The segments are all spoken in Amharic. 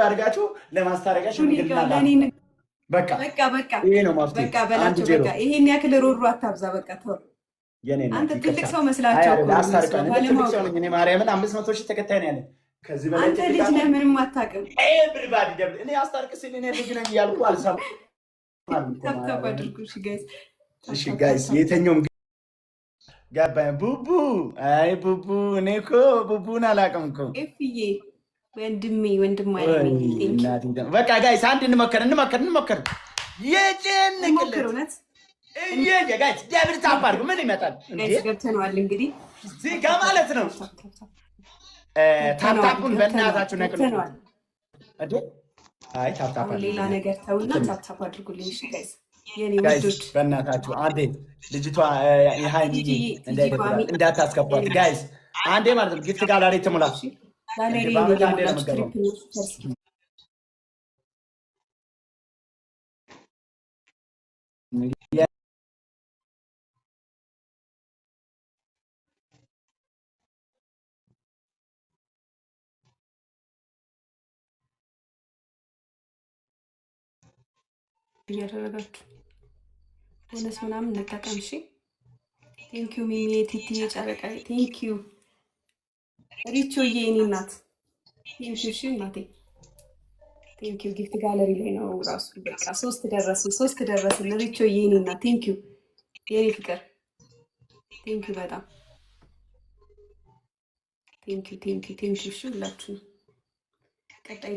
አድርጋችሁ ለማስታረቂያችሁ በቃ ይሄ ነው መፍትሄ። በቃ በላችሁ በቃ ይሄን ያክል ሮሮ አታብዛ። በቃ ተው። አንተ ትልቅ ሰው መስላችሁ እኮ እኔ ማርያምን 500 ሺህ ተከታይ ነው ያለኝ። ከዚህ በላይ አንተ ልጅ ነህ፣ ምንም አታውቅም። ኤቭሪባዲ ደብል እኔ አስታርቅስኝ እኔ ልጅ ነኝ እያልኩ አልሰማም። ታብታብ አድርጉ። እሺ ጋይስ የተኛውም ገባኝ። ቡቡ አይ ቡቡ እኔ እኮ ቡቡን አላውቅም እኮ ኤፍዬ ወንድም አይደለም። በቃ ጋይስ አንድ እንሞክር የጭንቅለት ጋይስ ደብል ታፕ አድርጉ። ምን ይመጣል ገብተነዋል እንግዲህ እዚህ ጋር ማለት ነው። ታፕታፑን በእናታችሁ ነቅሉ። አይ ታፕታፕ ሌላ ነገር ተውና ታፕታፕ አድርጉልኝ። እሺ ጋይስ የኔ ወዶች በእናታችሁ አንዴ ልጅቷ የሃይሚ እንዳታስከፋት ጋይስ አንዴ ማለት ነው። ጊፍት ጋላሪ ትሙላ ጋለሪ እያደረጋችሁ ቦነስ ምናምን እንጠቀም። እሺ ቴንኪዩ ሚሚ ቲቲ ጨረቃ ቴንኪዩ ሪቾዬ የኔ እናት ቴንኪዩ። እሺ እናቴ ቴንኪዩ። ጊፍት ጋለሪ ላይ ነው ራሱ በቃ ሶስት ደረስን። ሪቾዬ የኔ እናት ቴንኪዩ የኔ ፍቅር ቴንኪዩ በጣም ቴንኪዩ። እሺ ሁላችሁ ቀጣይ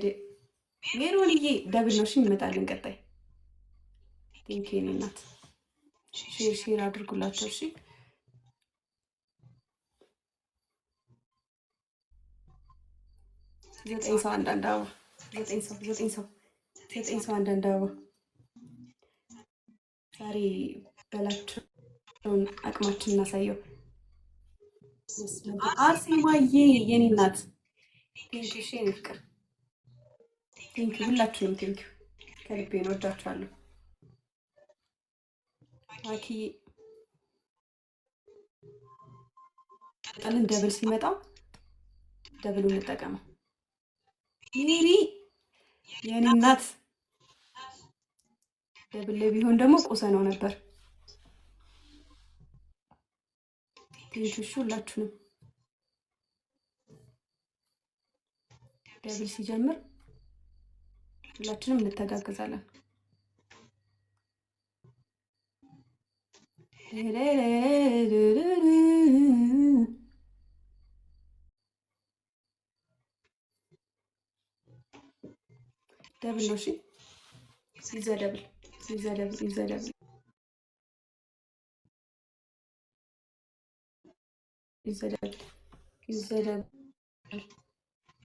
ሜሮንዬ ደብል ነው። እሺ እንመጣለን ቀጣይ ቴንኪዩ የኔ እናት ሼር አድርጉላቸው። እሺ 9 ሰው አንዳንድ አበባ 9 ሰው አንዳንድ አበባ ዛሬ በላቸውን አቅማችን እናሳየው። አርሴማዬ የኔ እናት ቴንኪዩ። እሺ የኔ ፍቅር ቴንኪዩ። ሁላችሁንም ቴንኪዩ ከልቤ ነው። ወዳችኋለሁ። አኪ ቀልን ደብል ሲመጣ ደብሉን እንጠቀመው። ሚሪ የኔ እናት ደብል ላይ ቢሆን ደግሞ ቁሰ ነው ነበር። ቴንኪዩ ሁላችሁንም። ደብል ሲጀምር ሁላችንም እንተጋገዛለን። ደብል ነው። እሺ ይዘደብል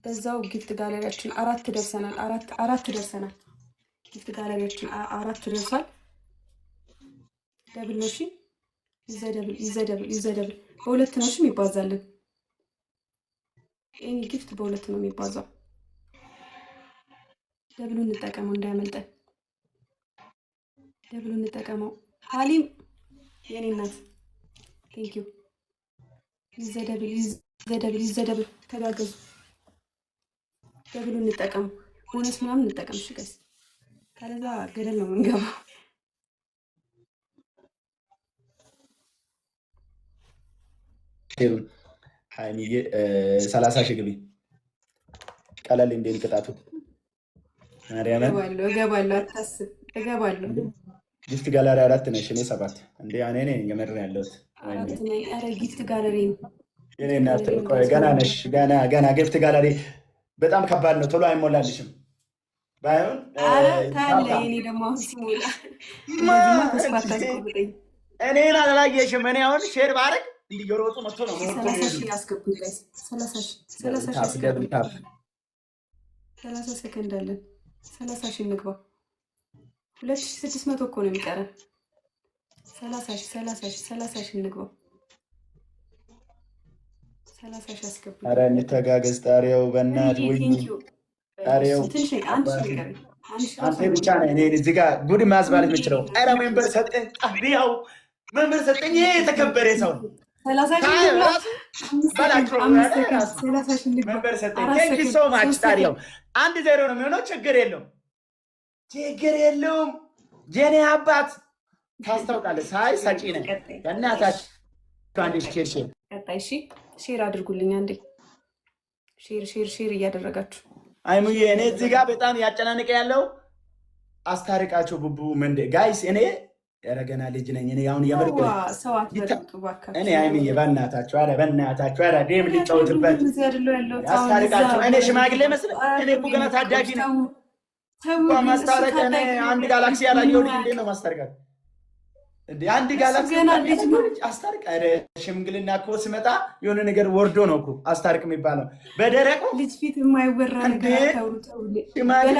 በዛው ጊፍት ጋለሪያችን አራት ደርሰናል። ጊፍት ጋለሪያችን አራት ደርሷል። ደብል ነው። እሺ ይዘደብል በሁለት ነው። እሺ የሚባዛልን ኤኒ ጊፍት በሁለት ነው የሚባዛው። ደብሉ እንጠቀመው እንዳያመልጠን። ደብሉ እንጠቀመው። ሀሊም የኔ እናት ቴንኪዩ። ይዘደብል ተጋገዙ። ደብሉ እንጠቀመው። ቦነስ ምናምን እንጠቀም። እሺ ጋይስ ካለዛ ገደል ነው የምንገባው። ሀይሚዬ 30 ሺህ ግቢ ቀለል እንደን ቅጣቱ እገባለሁ። አታስብ እገባለሁ። ጊፍት ጋለሪ 4 ነሽ፣ እኔ 7 እንዴ እኔ ነኝ የመረን ያለሁት። ኧረ ጊፍት ጋለሪ እኔ እናት ገና ነሽ ገና ጊፍት ጋለሪ በጣም ከባድ ነው። ቶሎ አይሞላልሽም። ባይሆን ታለ እኔ ደግሞ አሁን ሲሞላ እኔን አላየሽም። እኔ አሁን ሼር ባረግ እንዲገሮጡ መጥቶ ነው 30 ሰከንድ አለን። 30 ሺህ እንግባ። 2600 እኮ ነው የሚቀረን። 30 ሺህ እንግባ። 30 ሺህ አስገቡ። ኧረ እንተጋገዝ። ጣሪያው በእናት ወይ ጣሪያው አንተ ብቻ ነህ እኔ እዚህ ጋር ጉድ ማዝባል የምችለው። ኧረ ሜምበር ሰጠኝ። ጣሪያው ሜምበር ሰጠኝ። ይሄ የተከበረ ሰው ነው። አንድ ዜሮ ነው የሚሆነው። ችግር የለውም። ጀኔ አባት ታስታውቃለህ። ሳይ ሰጪ ነህ በእናታችሁ። አንዴ ቀጣይ ሼር አድርጉልኝ። አንዴ ሼር እያደረጋችሁ አይሙዬ። እኔ እዚህ ጋር በጣም ያጨናንቀ ያለው አስታርቃቸው ቡቡ መንደ ጋይስ እኔ ገና ልጅ ነኝ። እኔ አሁን የምርጥ እኔ አይምዬ በእናታችሁ ኧረ ዴም ሊጫወትበት አስታርቃቸው። እኔ ሽማግሌ መስለህ እኔ እኮ ገና ታዳጊ ነኝ። ማስታረቅ እኔ አንድ ጋላክሲ ያላየው ልጅ እንዴት ነው ማስታረቃት? እንዴ አንድ ጋላክሲ አስታርቅ። ኧረ ሽምግልና እኮ ስመጣ የሆነ ነገር ወርዶ ነው እኮ አስታርቅ የሚባለው። በደረቁ ልጅ ፊት የማይወራ ነገር ሽማግሌ